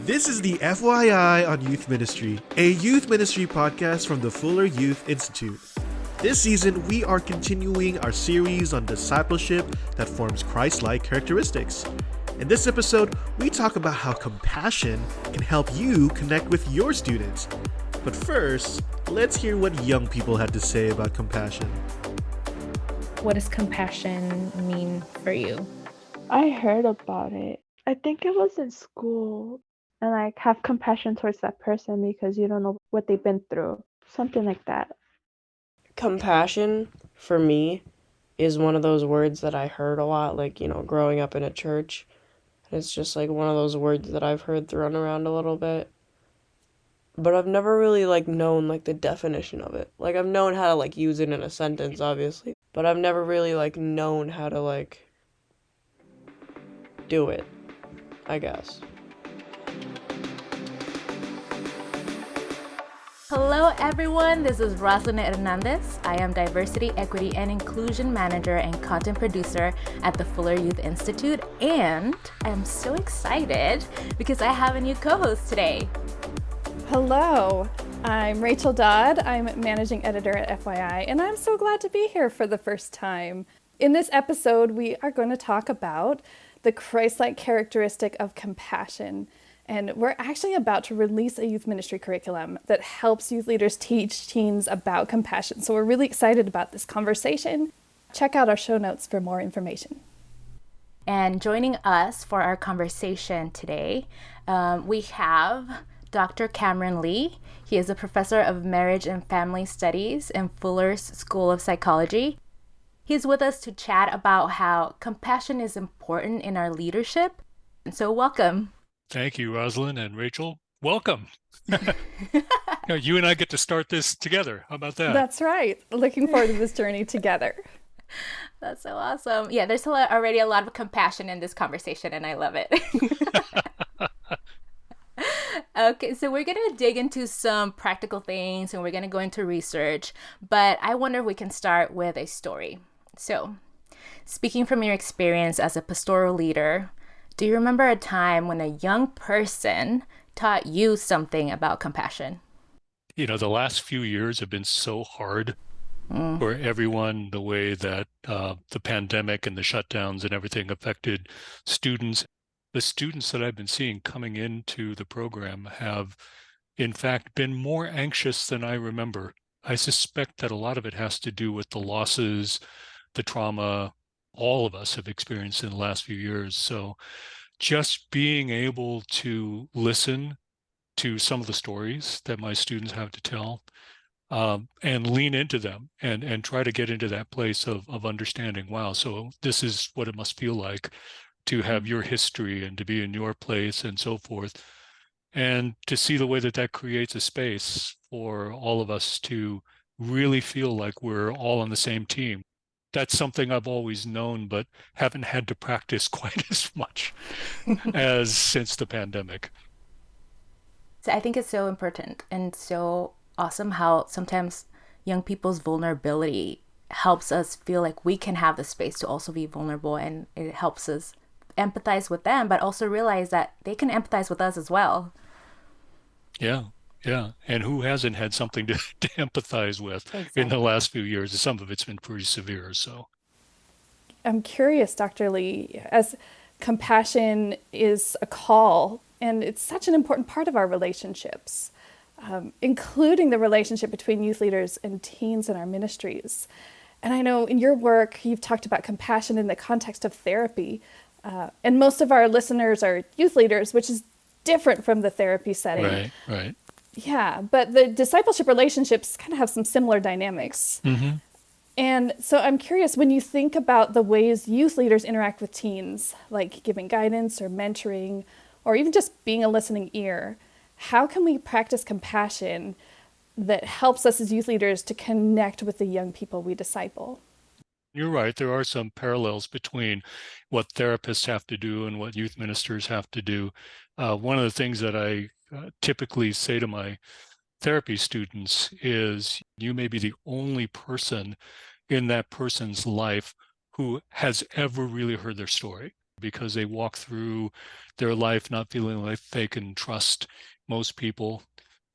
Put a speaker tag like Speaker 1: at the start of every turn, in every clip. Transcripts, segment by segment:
Speaker 1: This is the FYI on Youth Ministry, a youth ministry podcast from the Fuller Youth Institute. This season, we are continuing our series on discipleship that forms Christ-like characteristics. In this episode, we talk about how compassion can help you connect with your students. But first, let's hear what young people had to say about compassion.
Speaker 2: What does compassion mean for you?
Speaker 3: I heard about it. I think it was in school. And like have compassion towards that person because you don't know what they've been through. Something like that.
Speaker 4: Compassion, for me, is one of those words that I heard a lot, growing up in a church. It's just like one of those words that I've heard thrown around a little bit. But I've never really known the definition of it. I've known how to use it in a sentence, obviously. But I've never really known how to do it, I guess.
Speaker 2: Hello everyone, this is Roslyn Hernández. I am Diversity, Equity, and Inclusion Manager and Content Producer at the Fuller Youth Institute, and I'm so excited because I have a new co-host today.
Speaker 5: Hello, I'm Rachel Dodd. I'm Managing Editor at FYI, and I'm so glad to be here for the first time. In this episode, we are going to talk about the Christ-like characteristic of compassion. And we're actually about to release a youth ministry curriculum that helps youth leaders teach teens about compassion. So we're really excited about this conversation. Check out our show notes for more information.
Speaker 2: And joining us for our conversation today, we have Dr. Cameron Lee. He is a professor of marriage and family studies in Fuller's School of Psychology. He's with us to chat about how compassion is important in our leadership. And so welcome.
Speaker 6: Thank you, Roslyn and Rachel. Welcome. You and I get to start this together. How about that?
Speaker 5: That's right. Looking forward to this journey together.
Speaker 2: That's so awesome. Yeah, there's already a lot of compassion in this conversation, and I love it. Okay, so we're going to dig into some practical things, and we're going to go into research. But I wonder if we can start with a story. So, speaking from your experience as a pastoral leader, do you remember a time when a young person taught you something about compassion?
Speaker 6: The last few years have been so hard for everyone, the way that the pandemic and the shutdowns and everything affected students. The students that I've been seeing coming into the program have, in fact, been more anxious than I remember. I suspect that a lot of it has to do with the losses, the trauma, all of us have experienced in the last few years. So just being able to listen to some of the stories that my students have to tell and lean into them and try to get into that place of understanding, wow, so this is what it must feel like to have your history and to be in your place and so forth. And to see the way that creates a space for all of us to really feel like we're all on the same team. That's something I've always known, but haven't had to practice quite as much as since the pandemic.
Speaker 2: So I think it's so important and so awesome how sometimes young people's vulnerability helps us feel like we can have the space to also be vulnerable, and it helps us empathize with them, but also realize that they can empathize with us as well.
Speaker 6: Yeah. And who hasn't had something to empathize with in the last few years? Some of it's been pretty severe. So
Speaker 5: I'm curious, Dr. Lee, as compassion is a call, and it's such an important part of our relationships, including the relationship between youth leaders and teens in our ministries. And I know in your work, you've talked about compassion in the context of therapy. And most of our listeners are youth leaders, which is different from the therapy setting.
Speaker 6: Right.
Speaker 5: Yeah, but the discipleship relationships kind of have some similar dynamics. Mm-hmm. And so I'm curious, when you think about the ways youth leaders interact with teens, like giving guidance or mentoring, or even just being a listening ear, how can we practice compassion that helps us as youth leaders to connect with the young people we disciple?
Speaker 6: You're right. There are some parallels between what therapists have to do and what youth ministers have to do. One of the things that I typically say to my therapy students is, you may be the only person in that person's life who has ever really heard their story. because they walk through their life not feeling like they can trust most people.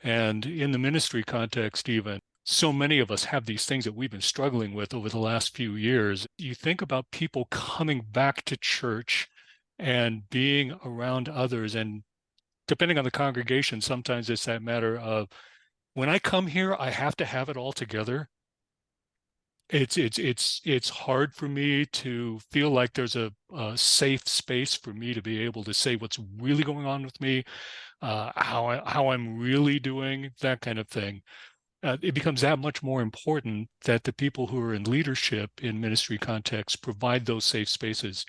Speaker 6: And in the ministry context, even, so many of us have these things that we've been struggling with over the last few years. You think about people coming back to church and being around others, and depending on the congregation, sometimes it's that matter of, when I come here, I have to have it all together. It's hard for me to feel like there's a safe space for me to be able to say what's really going on with me, how I'm really doing, that kind of thing. It becomes that much more important that the people who are in leadership in ministry contexts provide those safe spaces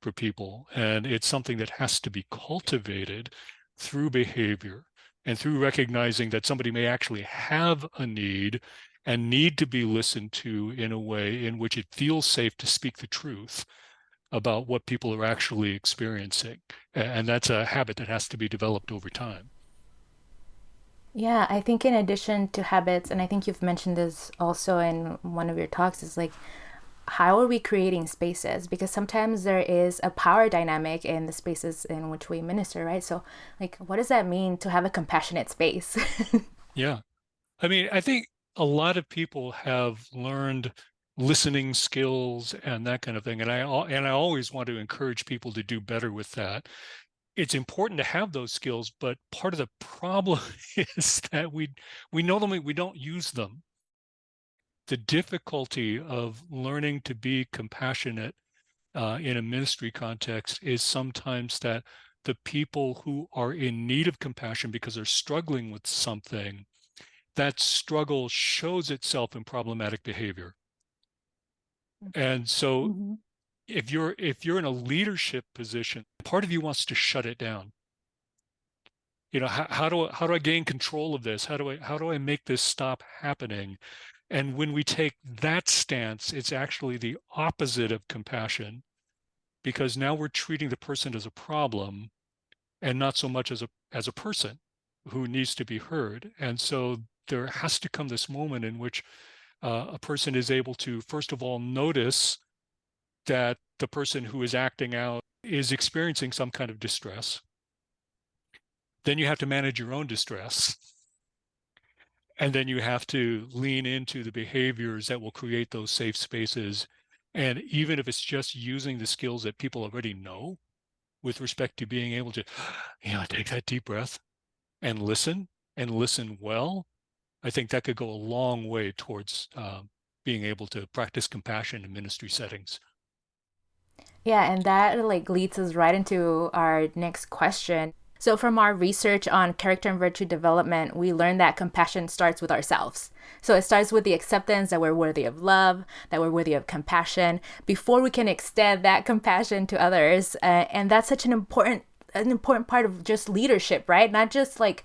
Speaker 6: for people. And it's something that has to be cultivated through behavior and through recognizing that somebody may actually have a need and need to be listened to in a way in which it feels safe to speak the truth about what people are actually experiencing. And that's a habit that has to be developed over time.
Speaker 2: Yeah, I think in addition to habits, and I think you've mentioned this also in one of your talks, is like, how are we creating spaces? Because sometimes there is a power dynamic in the spaces in which we minister, right? So, like, what does that mean to have a compassionate space?
Speaker 6: Yeah. I mean, I think a lot of people have learned listening skills and that kind of thing. And I always want to encourage people to do better with that. It's important to have those skills, but part of the problem is that we know them, we don't use them. The difficulty of learning to be compassionate in a ministry context is sometimes that the people who are in need of compassion because they're struggling with something, that struggle shows itself in problematic behavior. And so
Speaker 3: Mm-hmm.
Speaker 6: if you're in a leadership position, part of you wants to shut it down. How do I gain control of this? How do I make this stop happening? And when we take that stance, it's actually the opposite of compassion, because now we're treating the person as a problem and not so much as a person who needs to be heard. And so there has to come this moment in which a person is able to, first of all, notice that the person who is acting out is experiencing some kind of distress. Then you have to manage your own distress. And then you have to lean into the behaviors that will create those safe spaces. And even if it's just using the skills that people already know with respect to being able to, take that deep breath and listen well, I think that could go a long way towards being able to practice compassion in ministry settings.
Speaker 2: Yeah, and that like leads us right into our next question. So from our research on character and virtue development, we learned that compassion starts with ourselves. So it starts with the acceptance that we're worthy of love, that we're worthy of compassion, before we can extend that compassion to others. And that's such an important part of just leadership, right? Not just like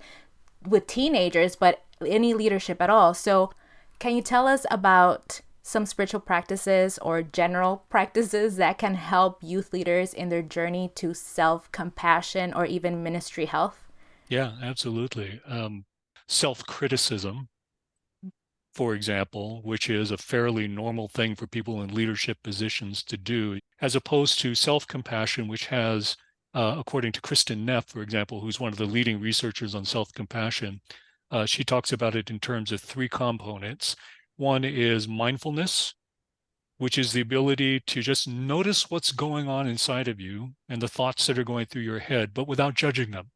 Speaker 2: with teenagers, but any leadership at all. So can you tell us about some spiritual practices or general practices that can help youth leaders in their journey to self-compassion or even ministry health?
Speaker 6: Yeah, absolutely. Self-criticism, for example, which is a fairly normal thing for people in leadership positions to do, as opposed to self-compassion, which has, according to Kristin Neff, for example, who's one of the leading researchers on self-compassion, she talks about it in terms of three components. One is mindfulness, which is the ability to just notice what's going on inside of you and the thoughts that are going through your head, but without judging them.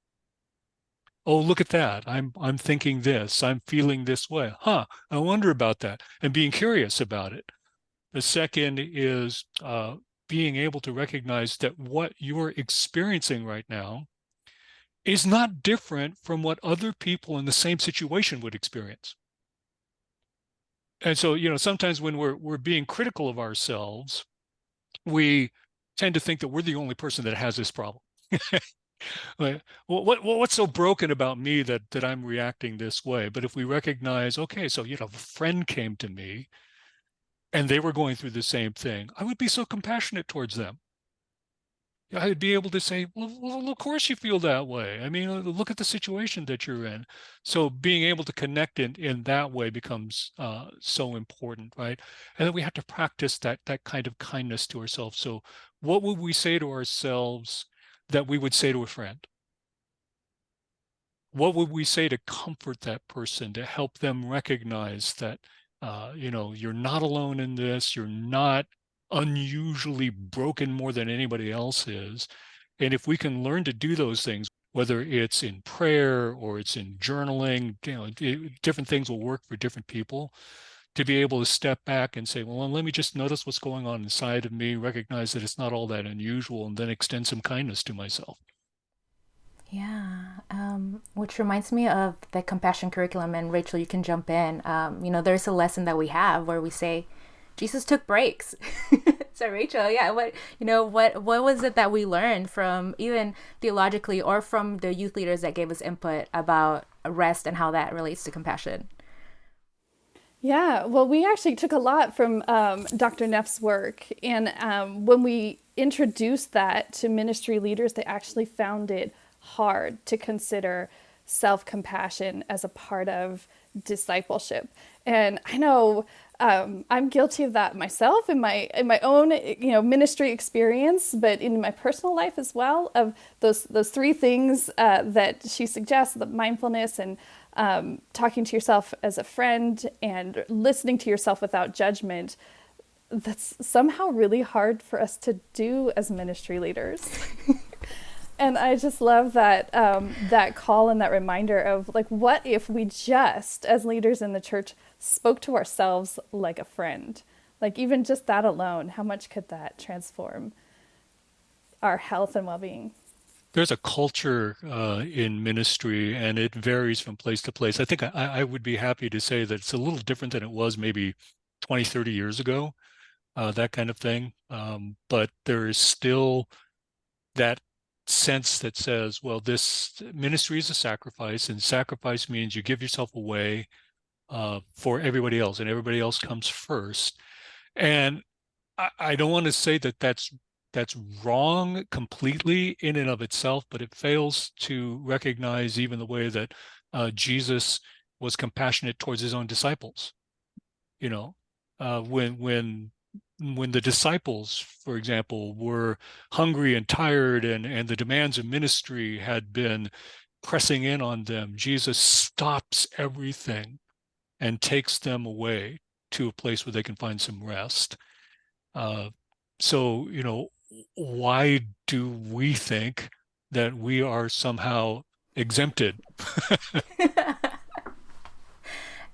Speaker 6: Oh, look at that. I'm thinking this. I'm feeling this way. I wonder about that, and being curious about it. The second is being able to recognize that what you're experiencing right now is not different from what other people in the same situation would experience. And so, sometimes when we're being critical of ourselves, we tend to think that we're the only person that has this problem. Like, what's so broken about me that I'm reacting this way? But if we recognize, okay, so a friend came to me and they were going through the same thing, I would be so compassionate towards them. I'd be able to say, well, of course you feel that way. I mean, look at the situation that you're in. So being able to connect in that way becomes so important, right? And then we have to practice that kind of kindness to ourselves. So what would we say to ourselves that we would say to a friend? What would we say to comfort that person, to help them recognize that, you're not alone in this, you're not unusually broken more than anybody else is. And if we can learn to do those things, whether it's in prayer or it's in journaling, different things will work for different people. To be able to step back and say, well, let me just notice what's going on inside of me, recognize that it's not all that unusual, and then extend some kindness to myself.
Speaker 2: Yeah, which reminds me of the compassion curriculum, and Rachel, you can jump in. There's a lesson that we have where we say, Jesus took breaks. So Rachel, yeah, what was it that we learned from even theologically or from the youth leaders that gave us input about rest and how that relates to compassion?
Speaker 5: Yeah, well, we actually took a lot from Dr. Neff's work. And when we introduced that to ministry leaders, they actually found it hard to consider self-compassion as a part of discipleship. And I know I'm guilty of that myself in my own ministry experience, but in my personal life as well, of those three things that she suggests: the mindfulness and talking to yourself as a friend and listening to yourself without judgment. That's somehow really hard for us to do as ministry leaders. And I just love that that call and that reminder of, like, what if we just, as leaders in the church, spoke to ourselves like a friend? Like, even just that alone, how much could that transform our health and well-being?
Speaker 6: There's a culture in ministry, and it varies from place to place. I think I would be happy to say that it's a little different than it was maybe 20, 30 years ago, that kind of thing. But there is still that sense that says, well, this ministry is a sacrifice, and sacrifice means you give yourself away for everybody else, and everybody else comes first. And I don't want to say that that's wrong completely in and of itself, but it fails to recognize even the way that Jesus was compassionate towards his own disciples. When the disciples, for example, were hungry and tired, and the demands of ministry had been pressing in on them, Jesus stops everything and takes them away to a place where they can find some rest. So, why do we think that we are somehow exempted?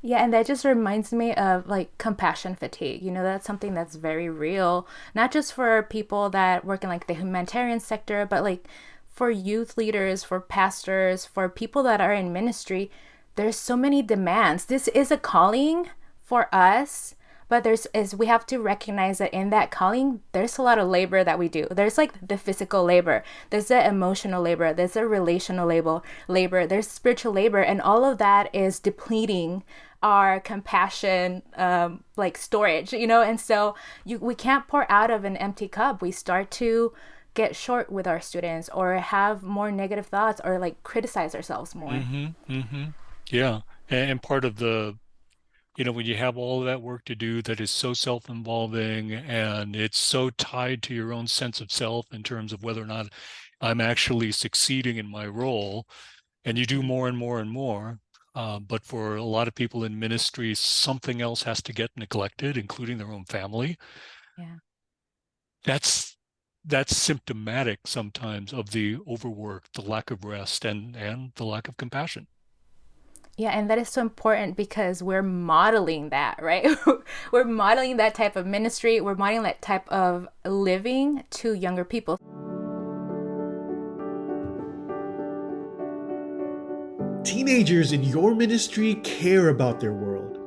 Speaker 2: Yeah, and that just reminds me of, like, compassion fatigue. That's something that's very real, not just for people that work in, like, the humanitarian sector, but, like, for youth leaders, for pastors, for people that are in ministry. There's so many demands. This is a calling for us, but we have to recognize that in that calling, there's a lot of labor that we do. There's, like, the physical labor, there's the emotional labor, there's the relational labor, there's spiritual labor, and all of that is depleting our compassion, like, storage, and so we can't pour out of an empty cup. We start to get short with our students, or have more negative thoughts, or, like, criticize ourselves more.
Speaker 6: Mm-hmm, mm-hmm. Yeah, and part of the when you have all of that work to do that is so self-involving, and it's so tied to your own sense of self in terms of whether or not I'm actually succeeding in my role, and you do more and more and more. But for a lot of people in ministry, something else has to get neglected, including their own family.
Speaker 2: Yeah.
Speaker 6: That's symptomatic sometimes of the overwork, the lack of rest, and the lack of compassion.
Speaker 2: Yeah, and that is so important because we're modeling that, right? We're modeling that type of ministry. We're modeling that type of living to younger people.
Speaker 1: Teenagers in your ministry care about their world.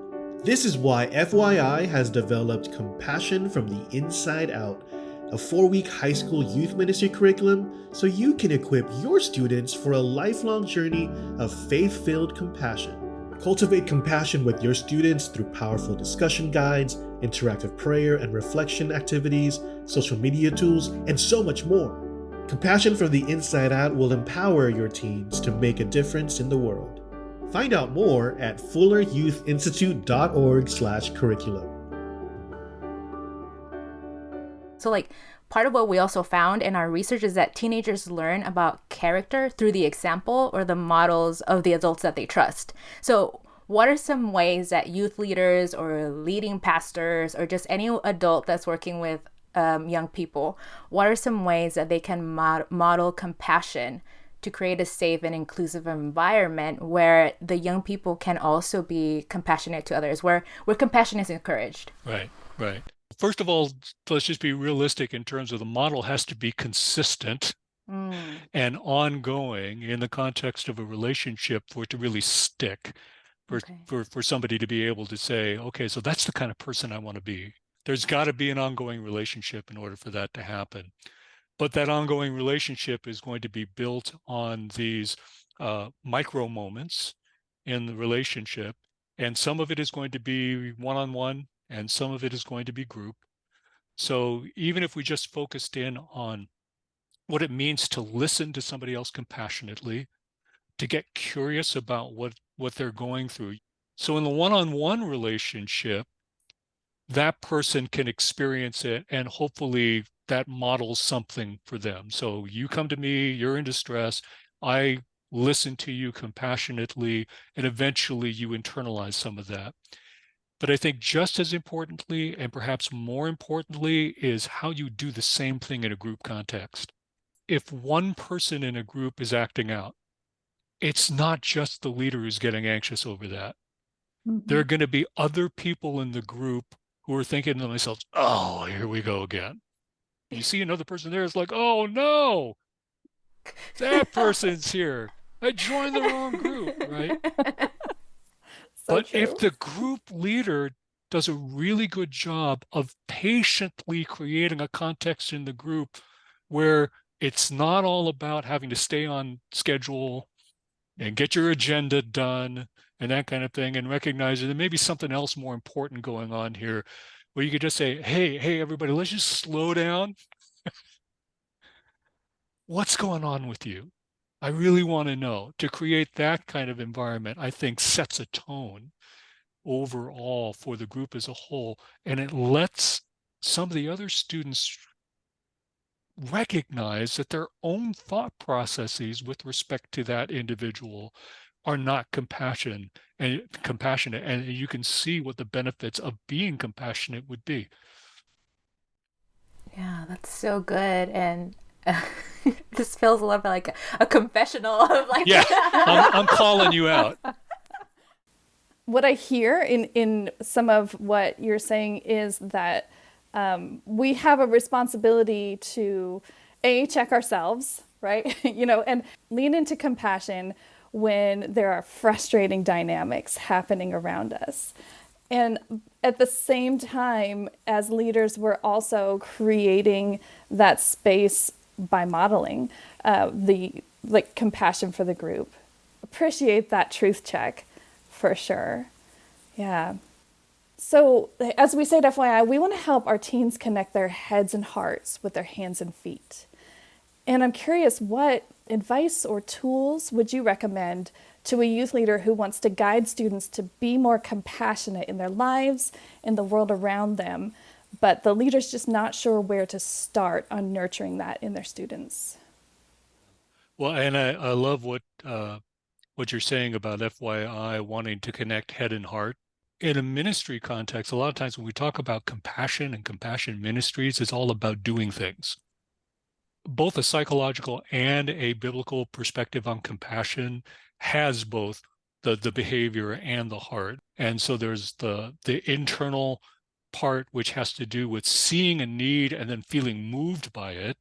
Speaker 1: This is why FYI has developed Compassion from the Inside Out, a 4-week high school youth ministry curriculum so you can equip your students for a lifelong journey of faith-filled compassion. Cultivate compassion with your students through powerful discussion guides, interactive prayer and reflection activities, social media tools, and so much more. Compassion from the Inside Out will empower your teens to make a difference in the world. Find out more at fulleryouthinstitute.org/curriculum.
Speaker 2: So, like, part of what we also found in our research is that teenagers learn about character through the example or the models of the adults that they trust. So what are some ways that youth leaders or leading pastors or just any adult that's working with young people, what are some ways that they can model compassion to create a safe and inclusive environment where the young people can also be compassionate to others, where compassion is encouraged?
Speaker 6: Right, right. First of all, let's just be realistic in terms of the model has to be consistent and ongoing in the context of a relationship for it to really stick, for somebody to be able to say, okay, so that's the kind of person I want to be. There's got to be an ongoing relationship in order for that to happen. But that ongoing relationship is going to be built on these micro moments in the relationship. And some of it is going to be one-on-one, and some of it is going to be group. So even if we just focused in on what it means to listen to somebody else compassionately, to get curious about what they're going through. So in the one-on-one relationship, that person can experience it, and hopefully that models something for them. So you come to me, you're in distress, I listen to you compassionately, and eventually you internalize some of that. But I think just as importantly, and perhaps more importantly, is how you do the same thing in a group context. If one person in a group is acting out, it's not just the leader who's getting anxious over that. There are going to be other people in the group who are thinking to themselves, oh, here we go again. You see another person there, it's like, oh no, that person's here. I joined the wrong group, right? But
Speaker 5: true.
Speaker 6: if the group leader does a really good job of patiently creating a context in the group where it's not all about having to stay on schedule and get your agenda done and that kind of thing, and recognize that there may be something else more important going on here, where you could just say, hey, everybody, let's just slow down. What's going on with you? I really want to know. To create that kind of environment, I think sets a tone overall for the group as a whole, and it lets some of the other students recognize that their own thought processes with respect to that individual are not compassionate, and you can see what the benefits of being compassionate would be.
Speaker 2: Yeah, that's so good. And this feels a little bit like a confessional of like,
Speaker 6: yeah, I'm calling you out.
Speaker 5: What I hear in some of what you're saying is that we have a responsibility to check ourselves, right? And lean into compassion when there are frustrating dynamics happening around us. And at the same time, as leaders, we're also creating that space by modeling the compassion for the group. Appreciate that truth check for sure. Yeah. So as we say at FYI, we want to help our teens connect their heads and hearts with their hands and feet. And I'm curious, what advice or tools would you recommend to a youth leader who wants to guide students to be more compassionate in their lives, in the world around them, but the leader's just not sure where to start on nurturing that in their students?
Speaker 6: Well, and I love what you're saying about FYI wanting to connect head and heart. In a ministry context, a lot of times when we talk about compassion and compassion ministries, it's all about doing things. Both a psychological and a biblical perspective on compassion has both the behavior and the heart. And so there's the internal part, which has to do with seeing a need and then feeling moved by it,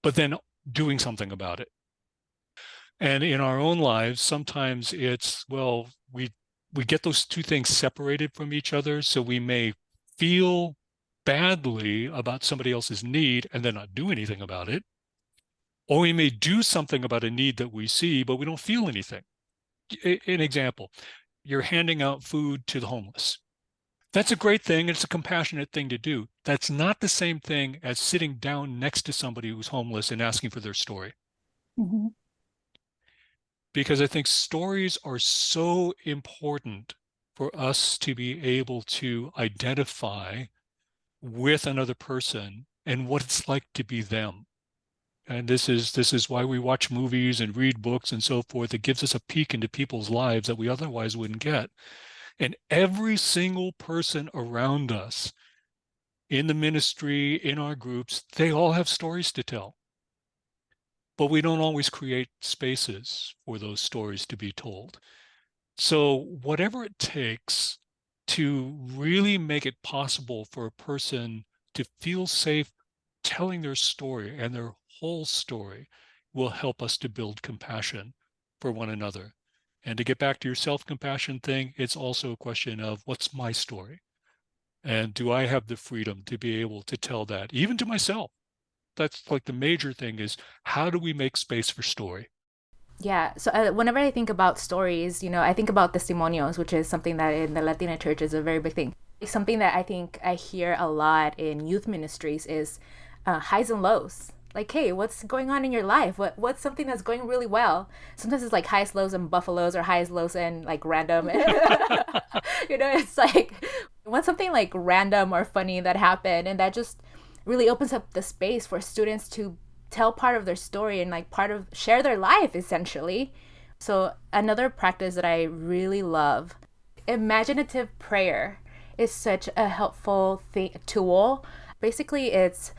Speaker 6: but then doing something about it. And in our own lives, sometimes it's, well, we get those two things separated from each other. So we may feel badly about somebody else's need and then not do anything about it. Or we may do something about a need that we see, but we don't feel anything. An example, you're handing out food to the homeless. That's a great thing. It's a compassionate thing to do. That's not the same thing as sitting down next to somebody who's homeless and asking for their story.
Speaker 5: Mm-hmm.
Speaker 6: Because I think stories are so important for us to be able to identify with another person and what it's like to be them. And this is why we watch movies and read books and so forth. It gives us a peek into people's lives that we otherwise wouldn't get. And every single person around us in the ministry, in our groups, they all have stories to tell. But we don't always create spaces for those stories to be told. So whatever it takes to really make it possible for a person to feel safe telling their story and their whole story will help us to build compassion for one another. And to get back to your self-compassion thing, it's also a question of what's my story? And do I have the freedom to be able to tell that, even to myself? That's like the major thing is how do we make space for story?
Speaker 2: Yeah. So whenever I think about stories, I think about testimonios, which is something that in the Latina church is a very big thing. Something that I think I hear a lot in youth ministries is highs and lows. Like, hey, what's going on in your life? What's something that's going really well? Sometimes it's like highs, lows, and buffaloes, or highs, lows, and like random. It's like what's something like random or funny that happened, and that just really opens up the space for students to tell part of their story and like share their life essentially. So another practice that I really love, imaginative prayer, is such a helpful tool. Basically, it's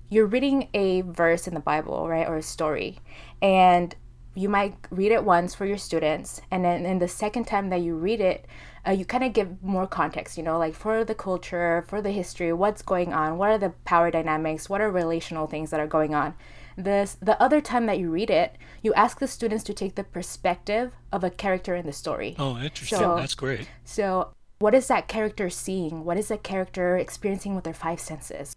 Speaker 2: you're reading a verse in the Bible, right, or a story, and you might read it once for your students, and then in the second time that you read it, you kind of give more context, like for the culture, for the history, what's going on, what are the power dynamics, what are relational things that are going on. The other time that you read it, you ask the students to take the perspective of a character in the story.
Speaker 6: Oh, interesting. That's great.
Speaker 2: So what is that character seeing? What is that character experiencing with their five senses?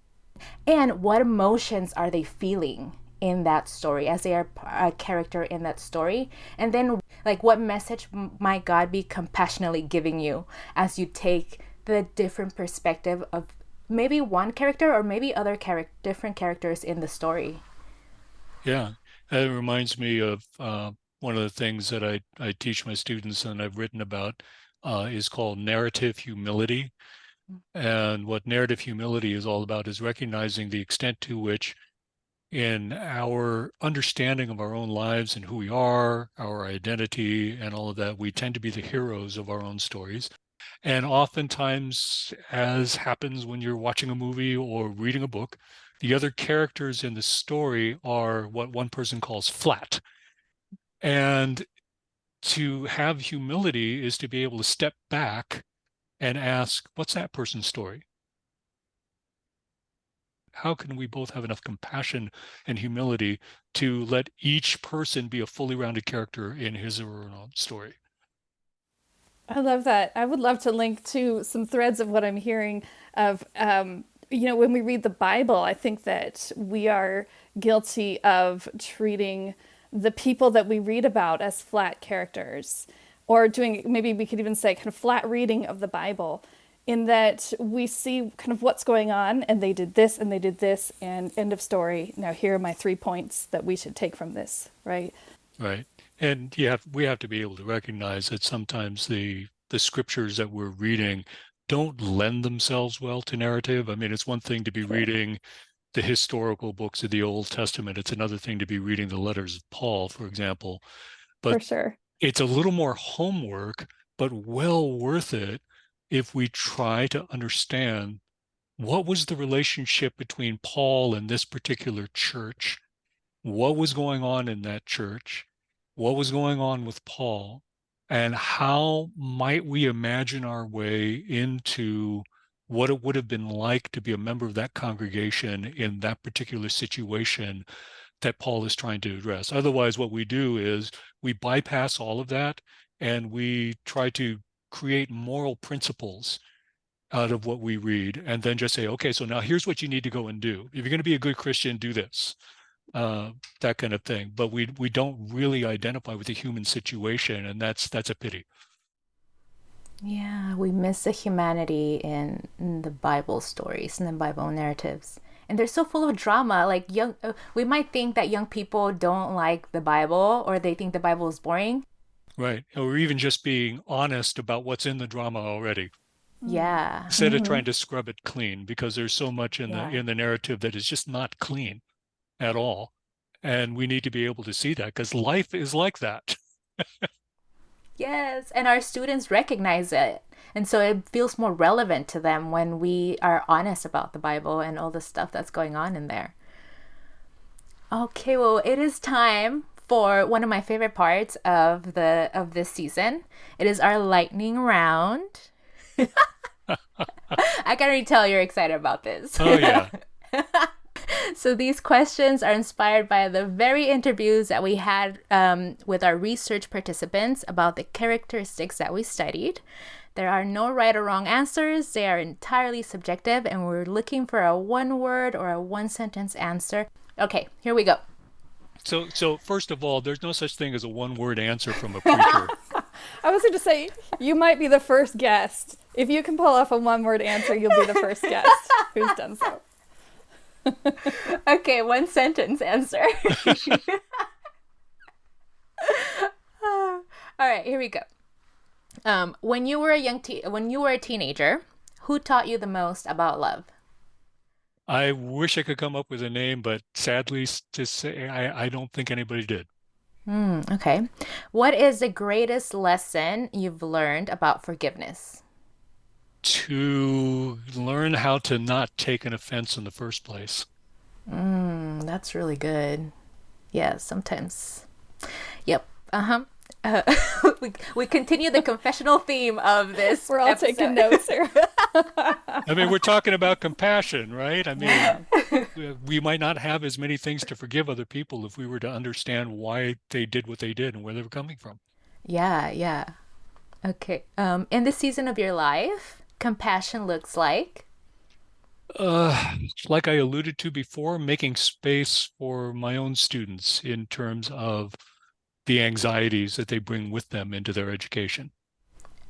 Speaker 2: And what emotions are they feeling in that story as they are a character in that story? And then like what message might God be compassionately giving you as you take the different perspective of maybe one character or maybe other different characters in the story?
Speaker 6: Yeah, that reminds me of one of the things that I teach my students and I've written about is called narrative humility. And what narrative humility is all about is recognizing the extent to which in our understanding of our own lives and who we are, our identity and all of that, we tend to be the heroes of our own stories. And oftentimes, as happens when you're watching a movie or reading a book, the other characters in the story are what one person calls flat. And to have humility is to be able to step back and ask, what's that person's story? How can we both have enough compassion and humility to let each person be a fully rounded character in his or her own story?
Speaker 5: I love that. I would love to link to some threads of what I'm hearing of, when we read the Bible, I think that we are guilty of treating the people that we read about as flat characters, or doing, maybe we could even say kind of flat reading of the Bible, in that we see kind of what's going on and they did this and they did this and end of story. Now here are my 3 points that we should take from this, right?
Speaker 6: Right. And we have to be able to recognize that sometimes the scriptures that we're reading don't lend themselves well to narrative. I mean, it's one thing to be reading the historical books of the Old Testament. It's another thing to be reading the letters of Paul, for example. But
Speaker 5: for sure,
Speaker 6: it's a little more homework, but well worth it if we try to understand what was the relationship between Paul and this particular church, what was going on in that church, what was going on with Paul, and how might we imagine our way into what it would have been like to be a member of that congregation in that particular situation that Paul is trying to address. Otherwise, what we do is we bypass all of that and we try to create moral principles out of what we read and then just say, okay, so now here's what you need to go and do. If you're going to be a good Christian, do this, that kind of thing. But we don't really identify with the human situation, and that's a pity.
Speaker 2: Yeah, we miss the humanity in the Bible stories and the Bible narratives. And they're so full of drama. Like we might think that young people don't like the Bible or they think the Bible is boring.
Speaker 6: Right. Or even just being honest about what's in the drama already.
Speaker 2: Yeah.
Speaker 6: instead of trying to scrub it clean, because there's so much in
Speaker 2: Yeah.
Speaker 6: the narrative that is just not clean at all. And we need to be able to see that, because life is like that.
Speaker 2: Yes, and our students recognize it. And so it feels more relevant to them when we are honest about the Bible and all the stuff that's going on in there. Okay, well, it is time for one of my favorite parts of this season. It is our lightning round. I can already tell you're excited about this.
Speaker 6: Oh, yeah.
Speaker 2: So these questions are inspired by the very interviews that we had with our research participants about the characteristics that we studied. There are no right or wrong answers. They are entirely subjective, and we're looking for a one-word or a one-sentence answer. Okay, here we go.
Speaker 6: So first of all, there's no such thing as a one-word answer from a preacher.
Speaker 5: I was going to say, you might be the first guest. If you can pull off a one-word answer, you'll be the first guest who's done so.
Speaker 2: Okay, one sentence answer. All right, here we go. When you were a teenager, who taught you the most about love?
Speaker 6: I wish I could come up with a name, but sadly to say, I don't think anybody did.
Speaker 2: Okay. What is the greatest lesson you've learned about forgiveness?
Speaker 6: To learn how to not take an offense in the first place.
Speaker 2: That's really good. Yeah, sometimes. Yep. We continue the confessional theme of this.
Speaker 5: We're all
Speaker 2: episode.
Speaker 5: taking notes here.
Speaker 6: I mean, we're talking about compassion, right? I mean, we might not have as many things to forgive other people if we were to understand why they did what they did and where they were coming from.
Speaker 2: Yeah. Okay. In this season of your life, compassion looks like?
Speaker 6: Like I alluded to before, making space for my own students in terms of the anxieties that they bring with them into their education.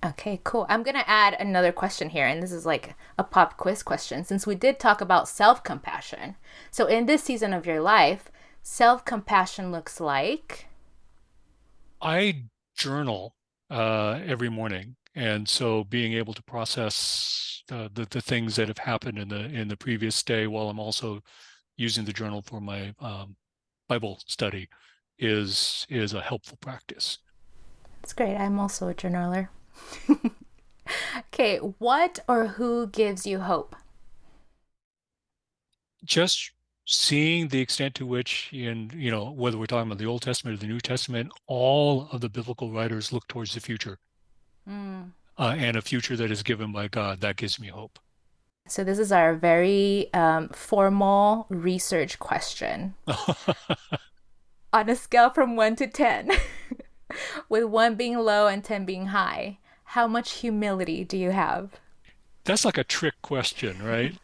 Speaker 2: Okay, cool. I'm going to add another question here, and this is like a pop quiz question, since we did talk about self-compassion. So in this season of your life, self-compassion looks like?
Speaker 6: I journal every morning, and so being able to process the things that have happened in the previous day while I'm also using the journal for my Bible study is a helpful practice.
Speaker 2: That's great. I'm also a journaler. Okay, what or who gives you hope?
Speaker 6: Just seeing the extent to which, whether we're talking about the Old Testament or the New Testament, all of the biblical writers look towards the future, and a future that is given by God, that gives me hope.
Speaker 2: So this is our very formal research question. On a scale from 1 to 10, with 1 being low and 10 being high, how much humility do you have?
Speaker 6: That's like a trick question, right?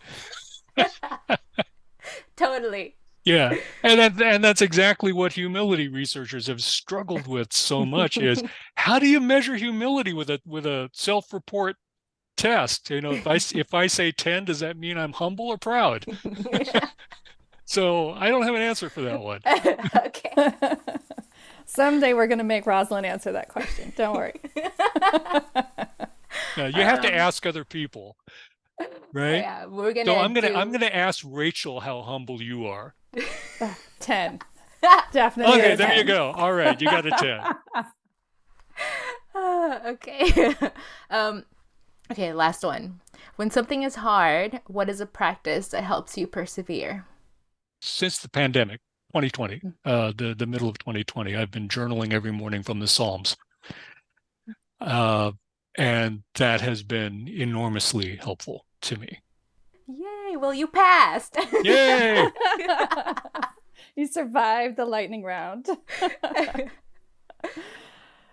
Speaker 2: Totally.
Speaker 6: Yeah, and that's exactly what humility researchers have struggled with so much is how do you measure humility with a self-report test? If I say 10, does that mean I'm humble or proud? So I don't have an answer for that one.
Speaker 2: Okay.
Speaker 5: Someday we're going to make Roslyn answer that question. Don't worry.
Speaker 6: You have to ask other people, right?
Speaker 2: Yeah, we're gonna.
Speaker 6: So I'm gonna ask Rachel how humble you are.
Speaker 5: 10. Definitely.
Speaker 6: Okay, there you go. All right, you got a 10.
Speaker 2: Okay. Okay, last one. When something is hard, what is a practice that helps you persevere?
Speaker 6: Since the pandemic, 2020, the middle of 2020, I've been journaling every morning from the Psalms. And that has been enormously helpful to me.
Speaker 2: Yay, well, you passed.
Speaker 6: Yay!
Speaker 5: You survived the lightning round.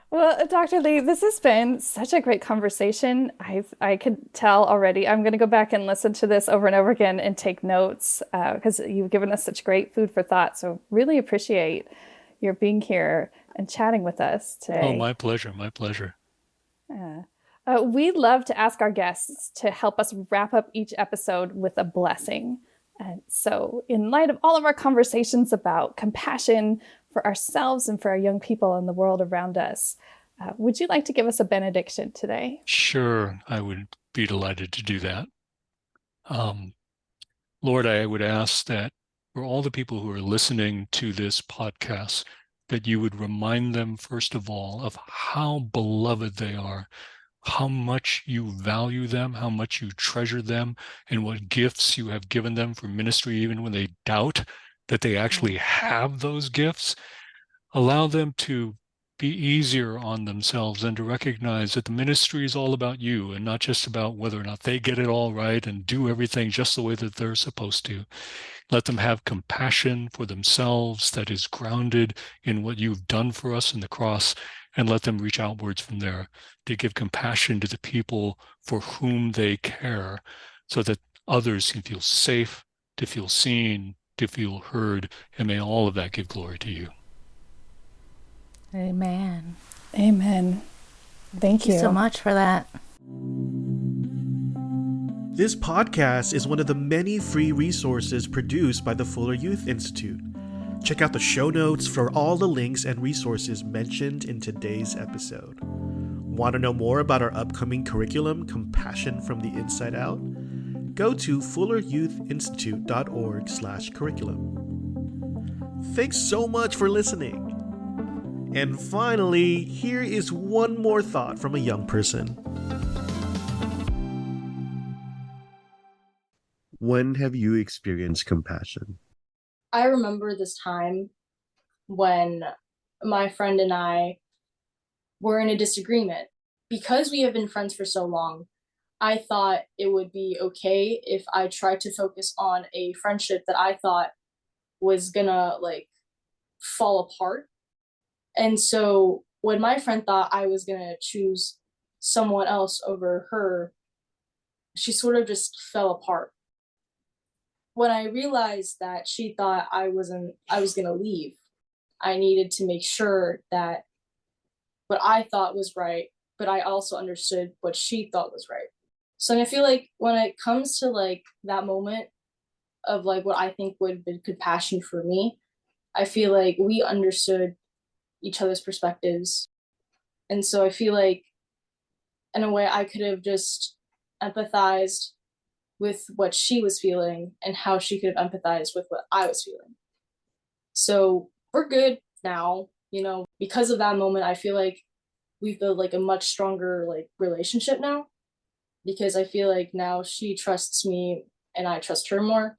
Speaker 5: Well, Dr. Lee, this has been such a great conversation. I could tell already. I'm going to go back and listen to this over and over again and take notes because you've given us such great food for thought. So really appreciate your being here and chatting with us today.
Speaker 6: Oh, my pleasure. My pleasure.
Speaker 5: We love to ask our guests to help us wrap up each episode with a blessing. And so in light of all of our conversations about compassion for ourselves and for our young people and the world around us, would you like to give us a benediction today?
Speaker 6: Sure. I would be delighted to do that. Lord, I would ask that for all the people who are listening to this podcast, that you would remind them, first of all, of how beloved they are, how much you value them, how much you treasure them, and what gifts you have given them for ministry, even when they doubt that they actually have those gifts. Allow them to be easier on themselves and to recognize that the ministry is all about you and not just about whether or not they get it all right and do everything just the way that they're supposed to. Let them have compassion for themselves that is grounded in what you've done for us in the cross, and let them reach outwards from there to give compassion to the people for whom they care, so that others can feel safe, to feel seen, to feel heard, and may all of that give glory to you.
Speaker 2: Amen.
Speaker 5: Amen. Thank you.
Speaker 2: Thank you so much for that.
Speaker 1: This podcast is one of the many free resources produced by the Fuller Youth Institute. Check out the show notes for all the links and resources mentioned in today's episode. Want to know more about our upcoming curriculum, Compassion from the Inside Out? Go to fulleryouthinstitute.org/curriculum. Thanks so much for listening. And finally, here is one more thought from a young person. When have you experienced compassion?
Speaker 7: I remember this time when my friend and I were in a disagreement. Because we have been friends for so long, I thought it would be okay if I tried to focus on a friendship that I thought was gonna fall apart. And so when my friend thought I was gonna choose someone else over her, she sort of just fell apart. When I realized that she thought I was gonna leave, I needed to make sure that what I thought was right, but I also understood what she thought was right. So I feel like when it comes to that moment of what I think would have been compassion for me, I feel like we understood each other's perspectives. And so I feel like in a way I could have just empathized with what she was feeling and how she could have empathized with what I was feeling. So we're good now, because of that moment. I feel like we've built a much stronger relationship now, because I feel like now she trusts me and I trust her more.